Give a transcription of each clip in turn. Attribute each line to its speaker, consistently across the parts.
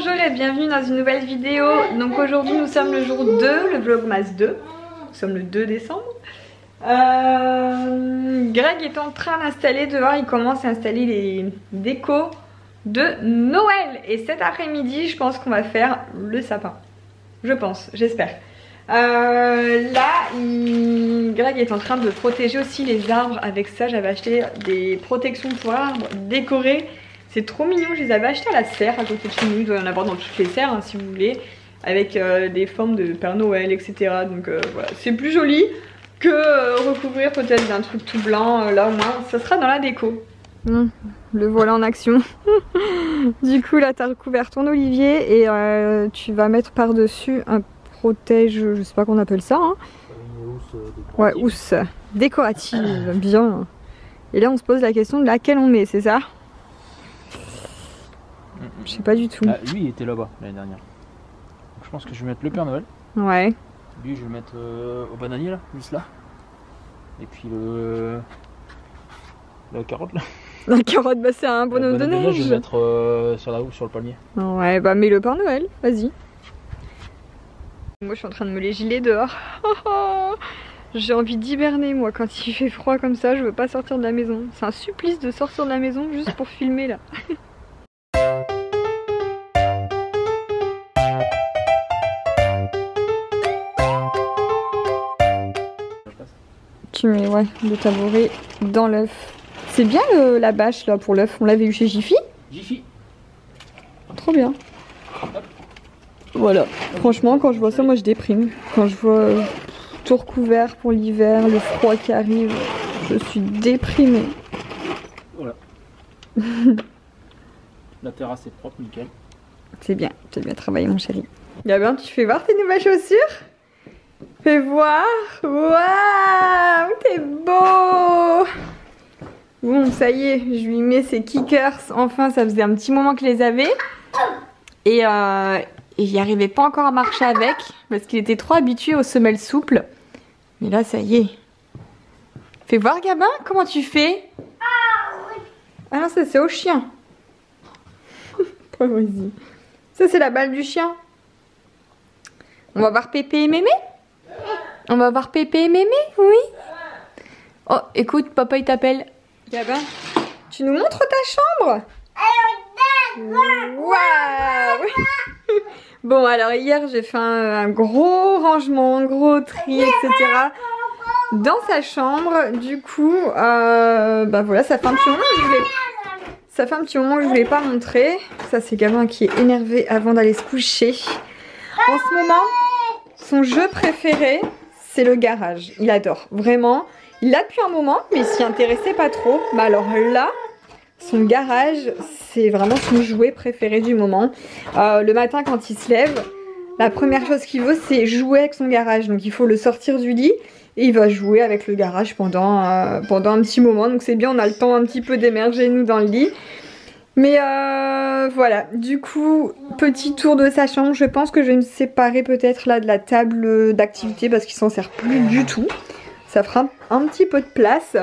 Speaker 1: Bonjour et bienvenue dans une nouvelle vidéo. Donc aujourd'hui nous sommes le jour 2, le vlogmas 2. Nous sommes le 2 décembre. Greg est en train d'installer dehors, il commence à installer les décos de Noël. Et cet après-midi je pense qu'on va faire le sapin. Je pense, j'espère. Greg est en train de protéger aussi les arbres. Avec ça j'avais acheté des protections pour arbres décorés. C'est trop mignon, je les avais achetés à la serre à côté de chez nous. Il doit y en avoir dans toutes les serres hein, si vous voulez. Avec des formes de Père Noël etc. Donc voilà, c'est plus joli que recouvrir peut-être d'un truc tout blanc. Là au moins ça sera dans la déco. Le voilà en action. Du coup là tu as recouvert ton olivier et tu vas mettre par dessus un protège, je sais pas qu'on appelle ça hein. Ouais, housse décorative, bien. Et là on se pose la question de laquelle on met, c'est ça? Je sais pas du tout.
Speaker 2: Ah, lui il était là-bas l'année dernière. Donc, je pense que je vais mettre le Père Noël.
Speaker 1: Ouais.
Speaker 2: Lui je vais le mettre au bananier là, juste là. Et puis la carotte là.
Speaker 1: La carotte, bah c'est un bonhomme de neige.
Speaker 2: Je vais mettre sur la housse, sur le palmier.
Speaker 1: Ouais, bah mets le Père Noël, vas-y. Moi je suis en train de me les giler dehors. J'ai envie d'hiberner moi quand il fait froid comme ça, je veux pas sortir de la maison. C'est un supplice de sortir de la maison juste pour filmer là. Tu mets ouais, le tabouret dans l'œuf. C'est bien la bâche là pour l'œuf, on l'avait eu chez Jiffy.
Speaker 2: Jiffy.
Speaker 1: Trop bien. Voilà, franchement quand je vois ça moi je déprime. Quand je vois tout recouvert pour l'hiver, le froid qui arrive, je suis déprimée.
Speaker 2: Voilà. La terrasse est propre, nickel.
Speaker 1: C'est bien travaillé mon chéri. Gabin, tu fais voir tes nouvelles chaussures? Fais voir. Waouh, t'es beau. Bon, ça y est, je lui mets ses kickers. Enfin, ça faisait un petit moment que je les avais. Et il n'y arrivait pas encore à marcher avec. Parce qu'il était trop habitué aux semelles souples. Mais là, ça y est. Fais voir, Gabin, comment tu fais? Ah non, ça c'est au chien. Vas-y. Ça, c'est la balle du chien. On va voir Pépé et Mémé? On va voir Pépé et Mémé? Oui. Oh, écoute, papa il t'appelle. Gabin, tu nous montres ta chambre? Waouh. Bon, alors hier j'ai fait un gros rangement, un gros tri, etc. dans sa chambre. Du coup, bah voilà, ça fait un petit moment que je voulais... Ça fait un petit moment que je voulais pas montrer. Ça c'est Gabin qui est énervé avant d'aller se coucher. En ce moment, son jeu préféré, c'est le garage. Il adore, vraiment. Il l'a depuis un moment, mais il s'y intéressait pas trop. Mais alors là, son garage, c'est vraiment son jouet préféré du moment. Le matin quand il se lève, la première chose qu'il veut, c'est jouer avec son garage. Donc il faut le sortir du lit. Et il va jouer avec le garage pendant un petit moment. Donc c'est bien, on a le temps un petit peu d'émerger nous dans le lit. Mais voilà, du coup, petit tour de sa chambre. Je pense que je vais me séparer peut-être là de la table d'activité parce qu'il s'en sert plus du tout. Ça fera un petit peu de place.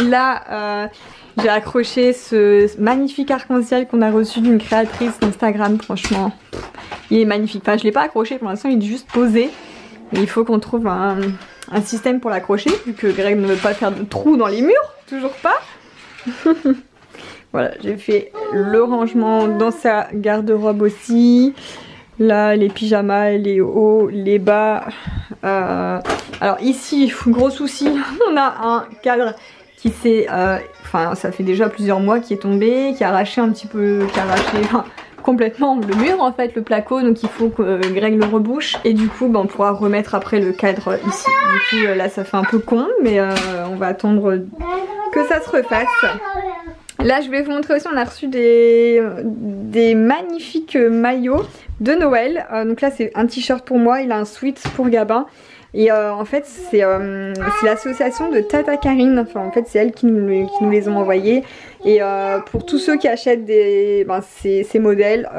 Speaker 1: Là, j'ai accroché ce magnifique arc-en-ciel qu'on a reçu d'une créatrice d'Instagram. Franchement, il est magnifique. Enfin, je ne l'ai pas accroché pour l'instant, il est juste posé. Mais il faut qu'on trouve un système pour l'accrocher, vu que Greg ne veut pas faire de trous dans les murs, toujours pas. Voilà, j'ai fait le rangement dans sa garde-robe aussi. Là, les pyjamas, les hauts, les bas. Alors ici, gros souci, on a un cadre qui s'est... Enfin, ça fait déjà plusieurs mois qu'il est tombé, qui a arraché un petit peu... Qui a arraché... complètement le mur en fait, le placo, donc il faut que Greg le rebouche et du coup on pourra remettre après le cadre ici. Du coup là ça fait un peu con mais on va attendre que ça se refasse. Là je vais vous montrer aussi, on a reçu des magnifiques maillots de Noël. Donc là c'est un t-shirt pour moi, il a un sweat pour Gabin. Et en fait c'est l'association de Tata Karine, enfin en fait c'est elle qui nous les ont envoyés. Et pour tous ceux qui achètent ces modèles,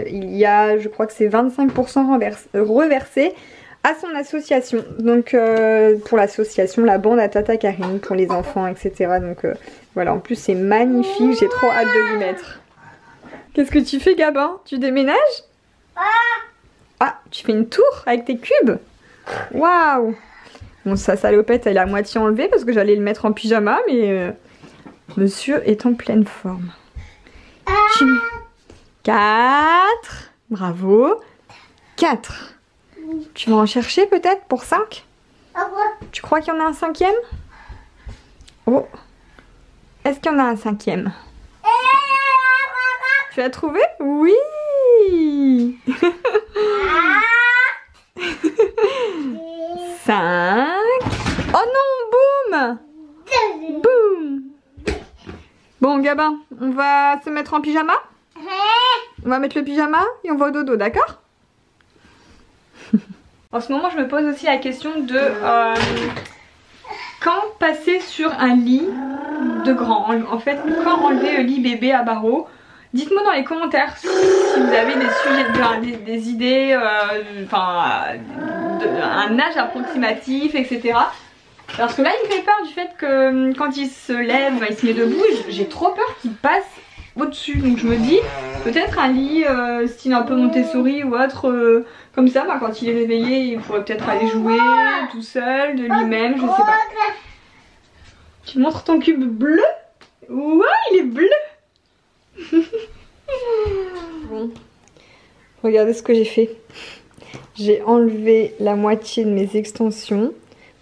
Speaker 1: il y a, je crois que c'est 25% reversé à son association. Donc pour l'association, la bande à Tata Karine, pour les enfants, etc. Donc voilà, en plus c'est magnifique, j'ai trop hâte de lui mettre. Qu'est-ce que tu fais, Gabin? Tu déménages? Ah, tu fais une tour avec tes cubes? Waouh! Bon, sa salopette, elle est à moitié enlevée parce que j'allais le mettre en pyjama, mais monsieur est en pleine forme. 4. Bravo. 4. Tu vas en chercher peut-être pour 5? Tu crois qu'il y en a un 5e? Oh. Est-ce qu'il y en a un 5e? Tu l'as trouvé? Oui. 5. Oh non, boum. Boum. Bon, Gabin, on va se mettre en pyjama? On va mettre le pyjama et on va au dodo, d'accord? En ce moment, je me pose aussi la question de quand passer sur un lit de grand. En fait, quand enlever le lit bébé à barreaux. Dites-moi dans les commentaires si vous avez des sujets, des idées, un âge approximatif, etc. Parce que là, il me fait peur du fait que quand il se lève, il se met debout et j'ai trop peur qu'il passe au-dessus. Donc je me dis, peut-être un lit style un peu Montessori ou autre, comme ça, quand il est réveillé, il pourrait peut-être aller jouer tout seul, de lui-même, je sais pas. Tu montres ton cube bleu? Ouais, il est bleu. Bon, regardez ce que j'ai fait. J'ai enlevé la moitié de mes extensions.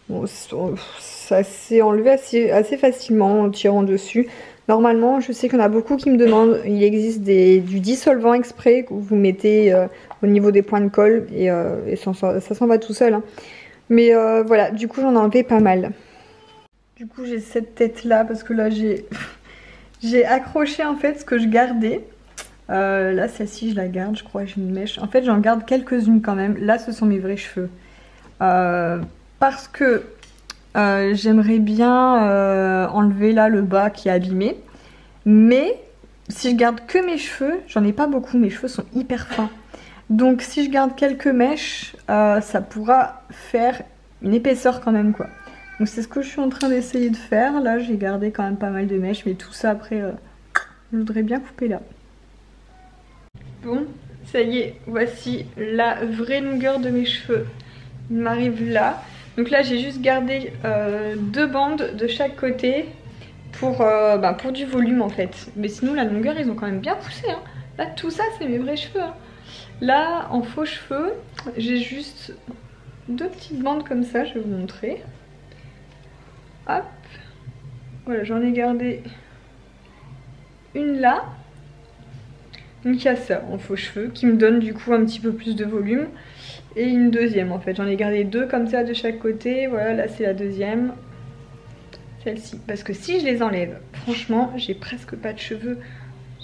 Speaker 1: Bon, ça s'est enlevé assez facilement en tirant dessus. Normalement, je sais qu'il y en a beaucoup qui me demandent, il existe du dissolvant exprès que vous mettez au niveau des points de colle et ça s'en va tout seul. Hein. Mais voilà, du coup j'en ai enlevé pas mal. Du coup j'ai cette tête là parce que là j'ai accroché en fait ce que je gardais. Là celle-ci je la garde, je crois, j'ai une mèche. En fait j'en garde quelques-unes quand même. Là ce sont mes vrais cheveux. Parce que j'aimerais bien enlever là le bas qui est abîmé. Mais si je garde que mes cheveux, j'en ai pas beaucoup, mes cheveux sont hyper fins. Donc si je garde quelques mèches, ça pourra faire une épaisseur quand même quoi. Donc c'est ce que je suis en train d'essayer de faire. Là j'ai gardé quand même pas mal de mèches, mais tout ça après, je voudrais bien couper là. Bon, ça y est, voici la vraie longueur de mes cheveux. Il m'arrive là. Donc là j'ai juste gardé 2 bandes de chaque côté pour du volume en fait. Mais sinon la longueur ils ont quand même bien poussé. Hein. Là tout ça c'est mes vrais cheveux. Hein. Là en faux cheveux j'ai juste 2 petites bandes comme ça, je vais vous montrer. Hop. Voilà, j'en ai gardé une là. Donc il y a ça en faux cheveux qui me donne du coup un petit peu plus de volume. Et une deuxième en fait, j'en ai gardé 2 comme ça de chaque côté. Voilà, là c'est la deuxième. Celle-ci, parce que si je les enlève, franchement j'ai presque pas de cheveux.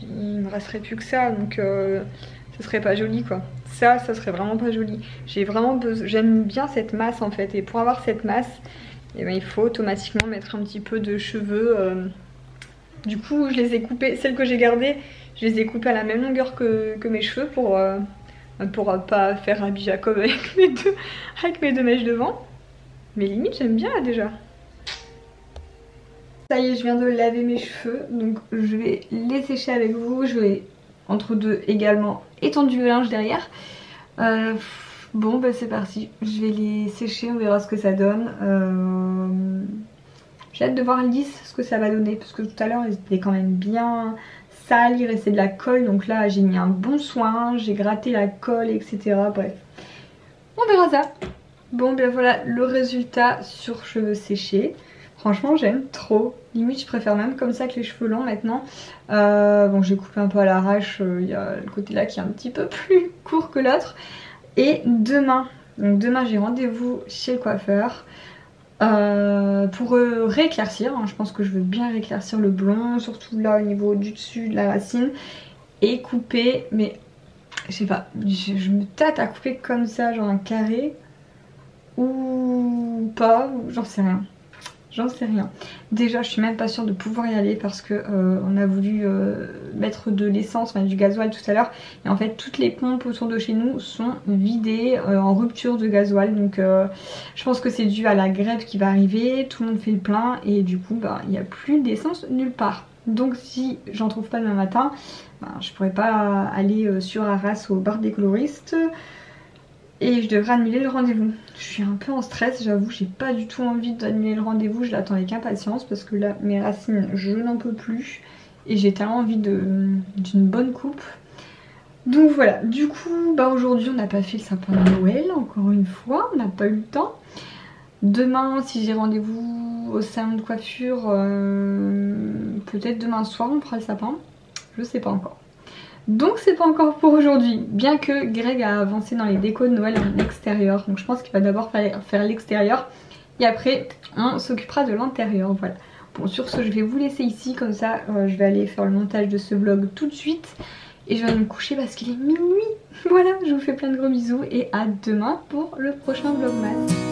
Speaker 1: Il me resterait plus que ça, donc ce serait pas joli quoi. Ça serait vraiment pas joli. J'ai vraiment besoin, j'aime bien cette masse en fait. Et pour avoir cette masse, et il faut automatiquement mettre un petit peu de cheveux. Du coup je les ai coupés, celles que j'ai gardées, je les ai coupées à la même longueur que mes cheveux pour pas faire Rabbi Jacob avec mes deux mèches devant. Mais limite j'aime bien là déjà. Ça y est, je viens de laver mes cheveux, donc je vais les sécher avec vous. Je vais entre deux également étendre le linge derrière. Bon bah c'est parti, je vais les sécher, on verra ce que ça donne. J'ai hâte de voir lisse ce que ça va donner, parce que tout à l'heure ils étaient quand même bien sales, il restait de la colle, donc là j'ai mis un bon soin, j'ai gratté la colle, etc. Bref, on verra ça. Bon ben voilà le résultat sur cheveux séchés. Franchement j'aime trop, limite je préfère même comme ça que les cheveux longs maintenant. Bon j'ai coupé un peu à l'arrache, il y a le côté là qui est un petit peu plus court que l'autre. Et demain, donc demain j'ai rendez-vous chez le coiffeur pour rééclaircir, hein. Je pense que je veux bien rééclaircir le blond, surtout là au niveau du dessus de la racine. Et couper, mais je sais pas, je me tâte à couper comme ça, genre un carré. Ou pas, j'en sais rien. J'en sais rien. Déjà je suis même pas sûre de pouvoir y aller parce que on a voulu mettre de l'essence, du gasoil tout à l'heure. Et en fait toutes les pompes autour de chez nous sont vidées, en rupture de gasoil. Donc je pense que c'est dû à la grève qui va arriver. Tout le monde fait le plein et du coup il n'y a plus d'essence nulle part. Donc si j'en trouve pas demain matin, ben, je pourrais pas aller sur Arras au bar des coloristes. Et je devrais annuler le rendez-vous. Je suis un peu en stress, j'avoue, j'ai pas du tout envie d'annuler le rendez-vous. Je l'attends avec impatience parce que là, mes racines, je n'en peux plus. Et j'ai tellement envie d'une bonne coupe. Donc voilà, du coup, bah aujourd'hui on n'a pas fait le sapin de Noël, encore une fois, on n'a pas eu le temps. Demain, si j'ai rendez-vous au salon de coiffure, peut-être demain soir on fera le sapin. Je sais pas encore. Donc c'est pas encore pour aujourd'hui, bien que Greg a avancé dans les décos de Noël en extérieur. Donc je pense qu'il va d'abord faire l'extérieur et après on s'occupera de l'intérieur, voilà. Bon, sur ce, je vais vous laisser ici, comme ça je vais aller faire le montage de ce vlog tout de suite. Et je vais aller me coucher parce qu'il est minuit. Voilà, je vous fais plein de gros bisous et à demain pour le prochain vlogmas.